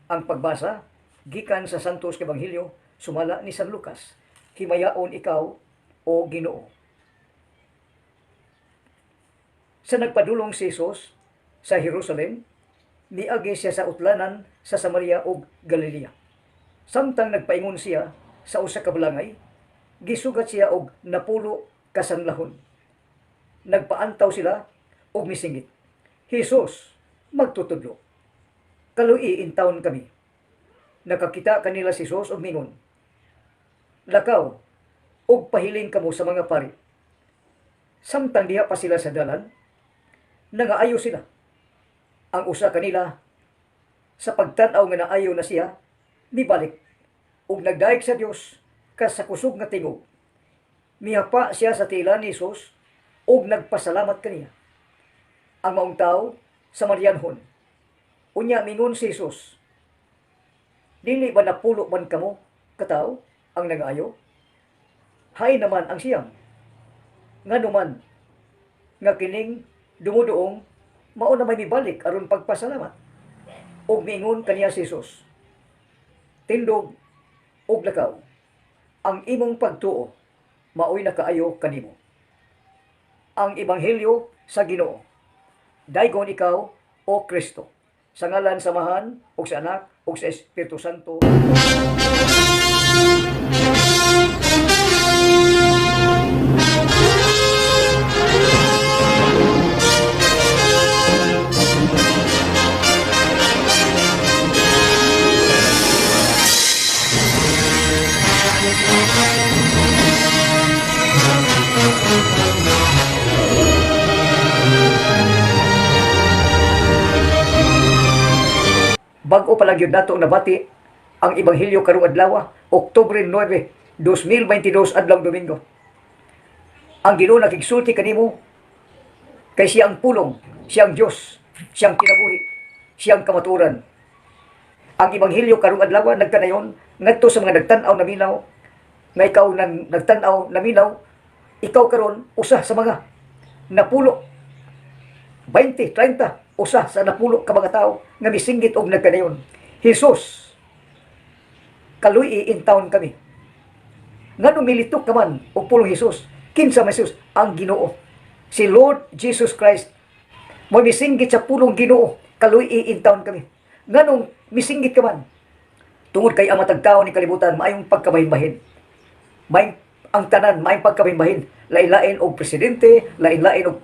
Ang pagbasa gikan sa Santos Ebanghelyo sumala ni San Lucas. Himayaon ikaw o Ginoo. Sa nagpadulong si Jesus sa Jerusalem, niagi siya sa utlanan sa Samaria ug Galilea. Samtang nagpaingon siya sa usa ka balangay, gisugat siya og napulo ka sanlahon. Nagpaantaw sila og misingit, "Jesus, magtutudlo. Kaluy intawon kami." Nakakita kanila si Jesus og mingon, "Lakaw, og pahiling kamo sa mga pari." Samtang diha pa sila sa dalan, nangaayo sila. Ang usa kanila, sa pagtan-aw nga naayo na siya, nibalik ug nagdaig sa Dios kas sa kusog nga tingog. Mihapa siya sa tila ni Jesus ug nagpasalamat kaniya. Ang maong tawo Samarianhon. Unya mingon si Jesus, "Dili ba napulo man kamo katawo ang nangaayo?" Hay naman ang siyang. Nganuman nga kining dumuduong mao na may mibalik aron pagpasalamat. Ug miingon kaniya si Jesus, "Tindog ug lakaw, ang imong pagtuo maoy nakaayo kanimo." Ang Ebanghelyo sa Ginoo. Daygon ikaw o Kristo. Sa ngalan samahan ug sa Anak ug sa Espiritu Santo. Bag-o pa lang yun nato nabati ang Ebanghelyo karong adlaw, Oktubre 9, 2022 adlaw Domingo. Ang Ginoo nakigsulti kanimo kay siyang pulong, siyang Dios, siyang kinabuhi, siyang kamaturan. Ang Ebanghelyo karong adlaw nagkanayon ngadto sa mga nagtan-aw na minaw, nga ikaw nang nagtan-aw na minaw, ikaw karon usa sa mga napulo 20, 30, usa sa napulo ka mga tao nga misinggit og nagkanayon. Jesus, kaluy intawon kami. Ngano militok ka man og pulong Jesus? Kinsa man Jesus? Ang Ginoo. Si Lord Jesus Christ mo misinggit sa pulong Ginoo, kaluy intawon kami. Nganong misinggit ka man? Tungod kay ang matag tawo ni kalibutan maayong pagkabahin-bahin. May ang tanan maayong pagkabahin-bahin. Lain-lain og presidente, lain-lain og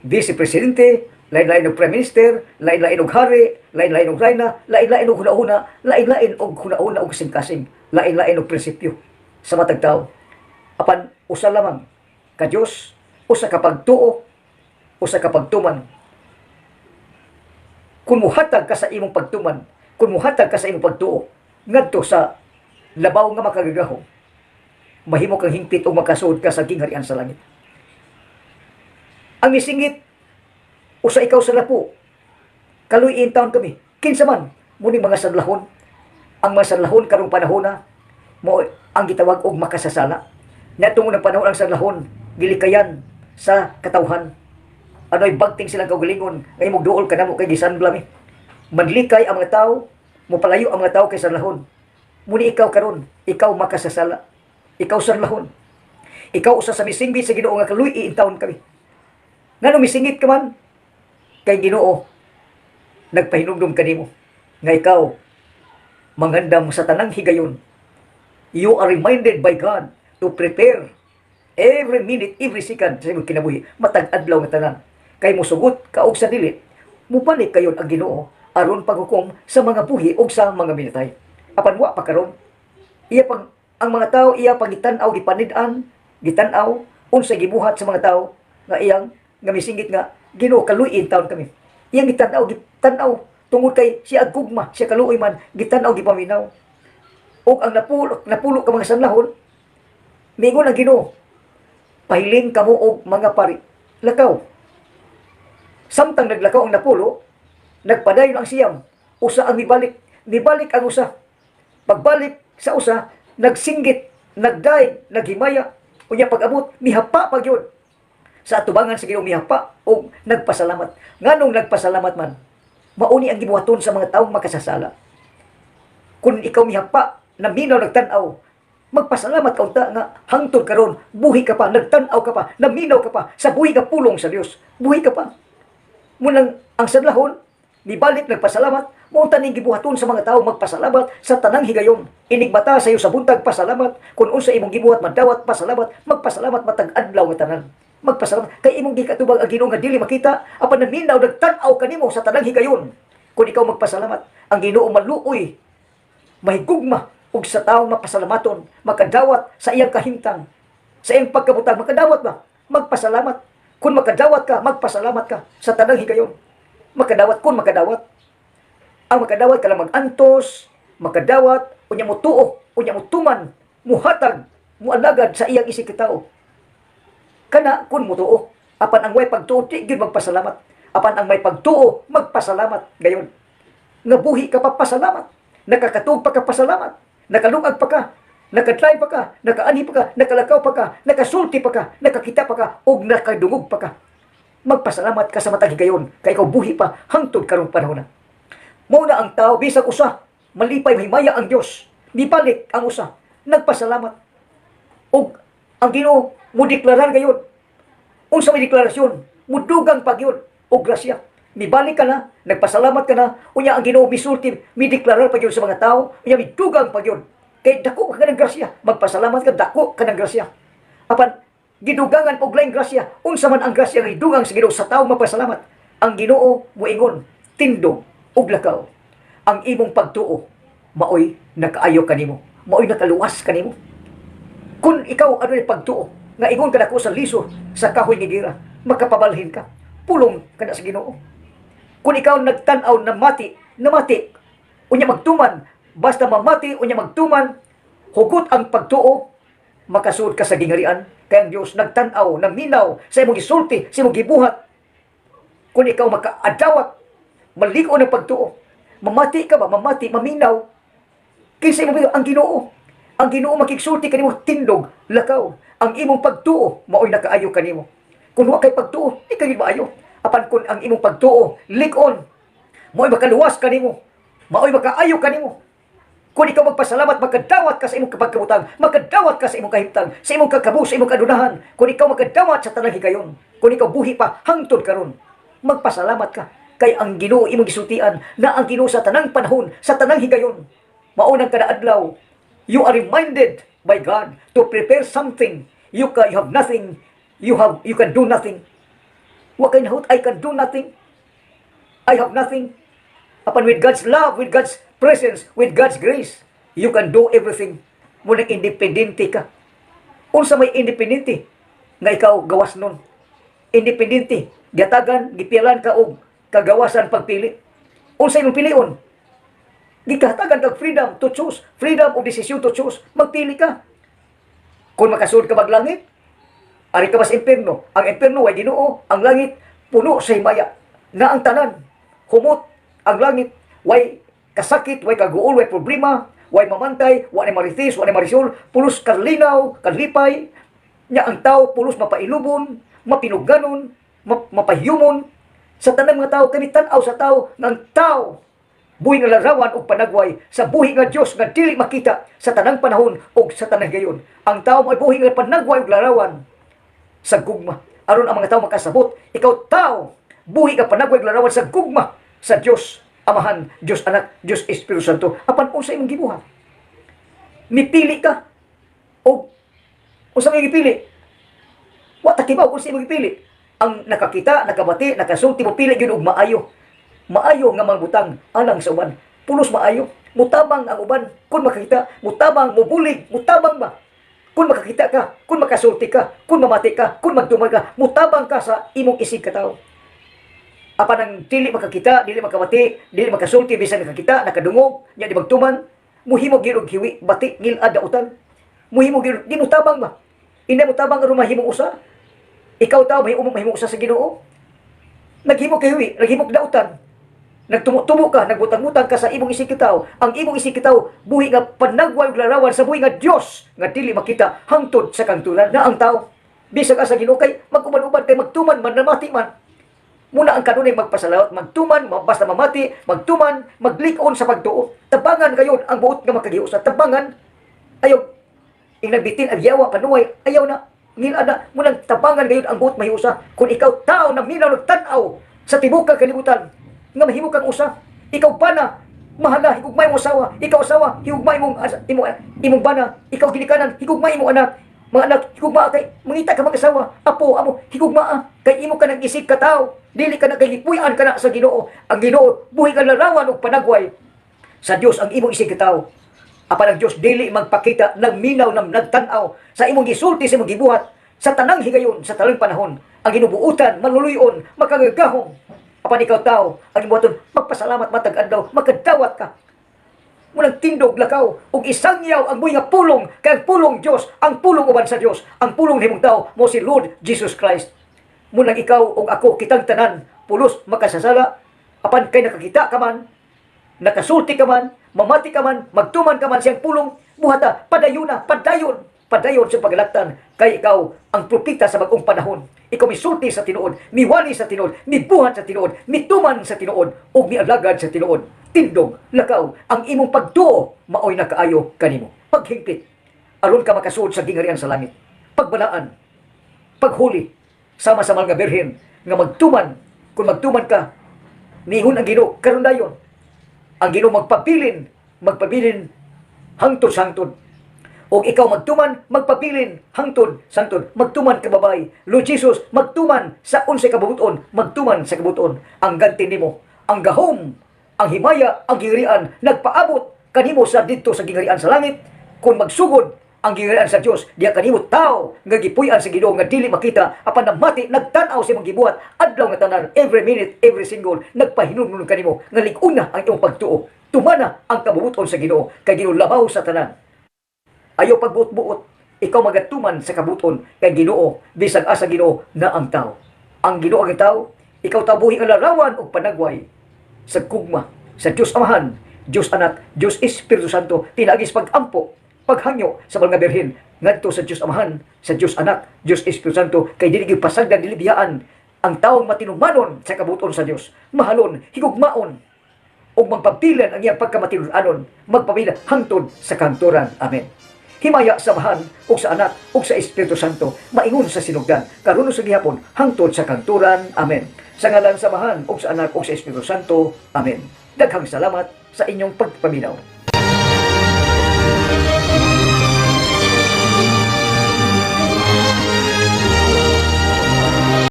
vice-presidente, lain-lain og prime minister, lain-lain og hari, lain-lain og reyna, lain-lain og hunahuna, lain-lain og hunahuna og kasing-kasing, lain-lain og prinsipyo sa matag tawo. Apan usa lamang ka Dios, usa ka pagtuo, usa ka pagtuman. Kung muhatag ka sa imong pagtuman, kung muhatag ka sa imong pagtuo ngadto sa labaw nga makagagahom, mahimo kang hingpit o makasuod ka sa gingharian sa langit. Ang misingit, usa ikaw sa lapo, kaluy intawon kami. Kinsa man, muning mga sanlahon. Ang mga sanlahon karong panahon na, mo ang gitawag og makasasala. Natungod ng panahon ang sanlahon, gilikayan sa katawhan. Ano'y bagting silang kaugalingon, ngay magduol ka na mo kay gisanbla mi. Manlikay ang mga tao, mopalayo ang mga tao kay sanlahon. Muni ikaw karon, ikaw makasasala. Ikaw sanlahon. Ikaw usa sa misinggit sa Ginoo nga kaluy intawon kami. Ngano misingit ka man kay Ginoo, nagpahinumdum kanimo nga ikaw mangandam sa tanang higayon. You are reminded by God to prepare every minute, every second sa imong kinabuhi, matag adlaw nga tanan. Kay mosugot ka og sa dili, mubalik kayon ang Ginoo aron paghukom sa mga buhi ug sa mga minatay. Apan wa pa karon. Iya pang ang mga tao iya pagitan-aw gipanid-an, gitan-aw unsa gibuhat sa mga tao nga iyang nga misingit nga Ginoo kaluy intawon kami. Iyang gitan-aw tungod kay siya gugma, siya kaluoy man, gitan-aw gipaminaw. Og ang napulo ka mga sanlahon, mingon ang Ginoo, pahiling kamo og mga pari. Lakaw. Samtang naglakaw ang napulo, nagpadayon ang siyam, usa ang nibalik ang usa. Pagbalik sa usa, nagsinggit, nagdaig, naghimaya, unya pag-abot, mihapa pagyud. Sa atubangan sa Ginoo mihapa o nagpasalamat. Nganong nagpasalamat man? Mauni ang gibuhaton sa mga taong makasasala. Kung ikaw mihapa, na minaw nagtanaw, magpasalamat ka unta nga hangtod karon buhi ka pa, nagtanaw ka pa, naminaw ka pa, sa buhi ka pulong sa Dios. Buhi ka pa. Munang ang sadlahon, nibalik nagpasalamat, mo taning gibuhaton sa mga tao magpasalamat sa tanang higayon. Inigbata sa iyo sa buntag pasalamat, kung unsa imong gibuhat madawat pasalamat, magpasalamat matag adlaw nga tanan. Magpasalamat kay imong gikatubag ang Ginoo nga dili makita, apan naminaw nagtan-aw kanimo sa tanang higayon. Kung ikaw magpasalamat, ang Ginoo maluoy, mahigugma ug sa taong mapasalamaton, makadawat sa iyang kahimtang, sa iyang pagkabutang, makadawat ba? Magpasalamat. Kung makadawat ka, magpasalamat ka sa tanang higayon. Makadawat kung makadawat. Ang makadawat ka lang mag-antos, makadawat, unya mo tuo, unya mo tuman, muhatag, mualagad sa iyang isig kitao. Kana kung mo tuo. Apan ang may pagtuo, di gyud magpasalamat. Apan ang may pagtuo, magpasalamat. Gayon. Nabuhi ka pa pasalamat. Nakakatug pa ka pasalamat. Nakalungag pa ka, nakadlay pa ka, nakaanhi pa ka, nakalakaw pa ka, nakasulti pa ka, nakakita pa ka, o nakadungog pa ka. Magpasalamat ka sa matag higayon, kay ikaw buhi pa hangtod karong panahon na. Muna ang tao, bisag usa, malipay mahimaya ang Dios, nibalik ang usa, nagpasalamat. O ang Ginoo, mo deklarar gayon. Unsa may deklarasyon, mudugang pagyon, o grasya. Nibalik ka na, nagpasalamat ka na, unya ang Ginoo misulti, mideklarar pa yun sa mga tao, unya midugang pa yun. Kay dako ka ng grasya, magpasalamat ka, dako ka ng grasya. Apan, gidugangan og laing grasya, unsa man ang grasya nga gidugang sa Ginoo sa tao magpasalamat. Ang Ginoo moingon, tindog ug lakaw. Ang imong pagtuo, maoy nakaayo kanimo, maoy nakaluwas kanimo. Kung ikaw ano pagtuo, nga ingon ka nako sa liso, sa kahoy nga gira, makapabalhin ka, pulong ka na sa Ginoo. Kung ikaw nagtanaw na namati, unya magtuman, basta mamati, unya magtuman, hugot ang pagtuo, makasuod ka sa gingarian, kaya ang Diyos nagtanaw, naminaw, sa imong gisulti, sa imong gibuhat. Kung ikaw makaadawat, maliko ng pagtuo, mamati ka ba, mamati, maminaw, kinsa imong ang Ginoo. Ang Ginoo makigsulti kanimo tindog, lakaw. Ang imong pagtuo, maoy nakaayo kanimo. Kung wa kay pagtuo, di ka gid maayo. Apan kung ang imong pagtuo, likon, mao'y makaluwas kanimo, mao'y makaayo kanimo. Kung ikaw magpasalamat, makadawat ka sa imong kapagkabutang, makadawat ka sa imong kahimtang, sa imong kakabu, sa imong kadunahan. Kung ikaw makadawat sa tanang higayon, kung ikaw buhi pa, hangtod karon, magpasalamat ka. Kay ang Ginoo imong gisultian, na ang Ginoo sa tanang panahon, sa tanang higayon, maunang kada adlaw, you are reminded by God to prepare something. You have nothing, you can do nothing. What can I can do nothing. I have nothing. Upon with God's love, with God's presence, with God's grace, you can do everything. Muna independente ka. Unsa may independente nga ikaw gawas nun. Independente, gatagan, gipilan ka og kagawasan pagpili. Unsa imong pilion? Gikatagan kag freedom to choose, freedom of decision to choose. Magpili ka. Kung makasuod ka maglangit, ari ka mas imperno. Ang imperno ay Ginoo, ang langit puno sa himaya. Na ang tanan, humot ang langit, way kasakit, way kaguol, way problema, way mamantay, way maritis, way marisol, pulos kalinaw, kalipay. Nya ang tao pulos mapailubon, mapinuganon, mapahiyumon. Sa tanang mga tao, kami tanaw sa tao, ng tao, buhi nga larawan o panagway, sa buhi nga Diyos nga dili makita sa tanang panahon o sa tanang gayon. Ang tao ay buhi nga panagway o larawan sa gugma. Aron ang mga tao makasabot, ikaw tao, buhi ka panagway larawan sa gugma sa Diyos Amahan, Diyos Anak, Diyos Espiritu Santo. Apan unsa imong gibuhat? Mipili ka o unsa may gipili? Wa ta kibaw unsa imong gipili? Ang nakakita, nakabati, nakasulti mo pili gyud og maayo. Maayo nga mangbutang alang sa uban. Pulos maayo. Mutabang ang uban. Kung makakita, mutabang, mubulig, mutabang ba? Kung makakita ka, kung makasulti ka, kung mamati ka, kung magtumag ka, mutabang ka sa imong isig ka tao. Apan ang dili makakita, dili makamati, dili makasulti, bisan nakakita, nakadungog, nya di magtuman, muhimo gyud og hiwi, bati, ngilad dautan. Muhimo gyud, di mutabang ba? Ina mutabang aron mahimong usa. Ikaw tao mahimong usa sa Ginoo. Naghimo hiwi, naghimo dautan. Nagtumo-tumo ka, nagbutang-butang ka sa imong isig kitaw. Ang imong isig kitaw, buhi nga panagway ug larawan sa buhi nga Dios nga dili makita hangtod sa kantulan na ang tao. Bisag asa Ginoo kay mag-uban-uban kay magtuman man namati man. Muna ang kanunay magpasalawat, magtuman, basta mamati, magtuman, maglikon sa pagtuo. Tabangan kayon ang buot nga makagiusa. Tabangan, ayaw, inagbitin, agyawa, panuway, ayaw na. Ngila na, munang tabangan kayon ang buot mahiusa. Kung ikaw tao na minaw nagtanaw sa tibok kang kalibutan, nga mahimo kang usa, ikaw bana, mahala, higugmay mong asawa, ikaw asawa, higugmay mong imong bana, ikaw ginikanan, higugmay mong anak, mga anak, higugma kay, mangita ka mag-asawa, apo, amo, higugma kay imo ka nang isig ka tao, dili ka na kay hipuy-an ka na sa Ginoo. Ang Ginoo, buhi ka larawan og panagway. Sa Dios ang imong isig ka tao. Apan ang Dios dili magpakita ng minaw ng nagtanaw sa imong gisulti sa imong gibuhat sa tanang higayon, sa tanang panahon. Ang ginubuutan, maluluyon, makagagahong. Apan ikaw tao, ang ibuhaton, magpasalamat matag adlaw, magkadawat ka. Munang tindog lakaw ug isangyaw ang buhi nga pulong kay ang pulong Dios, ang pulong uban sa Dios, ang pulong himong tao mo si Lord Jesus Christ. Munang ikaw ug ako kitang tanan pulos makasasala, apan kay nakakita ka man, nakasulti ka man, mamati ka man, magtuman ka man siyang pulong, buhata padayon na, padayon sa paglaktan kay ikaw ang propeta sa bagong panahon. Ikaw misulti sa tinuod, miwali sa tinuod, mibuhat sa tinuod, mituman sa tinuod, ug mialagad sa tinuod. Tindog, lakaw, ang imong pagtuo, maoy na kaayo kanimo. Paghingpit, aron ka makasuod sa gingarian sa langit. Pagbalaan, paghuli, sama sa mga birhen, nga magtuman, kung magtuman ka, niingon ang Ginoo, karon dayon. Ang Ginoo magpabilin, hangtod sa hangtod. O ikaw magtuman, magpabilin, hangtod, sangtod, magtuman ka babay. Lord Jesus, magtuman sa unsay kabubuton, magtuman sa kabubuton. Ang ganti nimo, ang gahom, ang himaya, ang gingarian, nagpaabot kanimo sa didto sa gingarian sa langit. Kung magsugod ang gingarian sa Dios, diya kanimo tao nga gipuy-an sa Ginoo nga dili makita, apan namati nagtan-aw sa imong gibuhat adlaw nga tanan, every minute, every single, nagpahinumdum kanimo nga lig-una ang imong pagtuo. Tumana ang kabubuton sa Ginoo kay Ginoo labaw sa tanan. Ayaw pagbuot-buot, ikaw magatuman sa kabuton kay Ginoo, bisag asa Ginoo na ang tao. Ang Ginoo ang tao, ikaw tabuhi ang larawan og panagway sa kugma sa Dios Amahan, Dios Anak, Dios Espiritu Santo, pinagis pagampo, paghangyo sa mga birhen ngadto sa Dios Amahan, sa Dios Anak, Dios Espiritu Santo, kay dili gyud pasagdan dili biyaan ang taong matinumanon sa kabuton sa Dios, mahalon, higugmaon ug magpapilan ang iyang pagkamatinud-anon, magpamila hangtod sa kanturan. Amen. Himaya sa Amahan ug sa Anak ug sa Espiritu Santo, maingon sa sinugdan, karon sa gihapon hangtod sa kanturan. Amen. Sa ngalan sa Amahan ug sa Anak ug sa Espiritu Santo. Amen. Daghang salamat sa inyong pagpaminaw.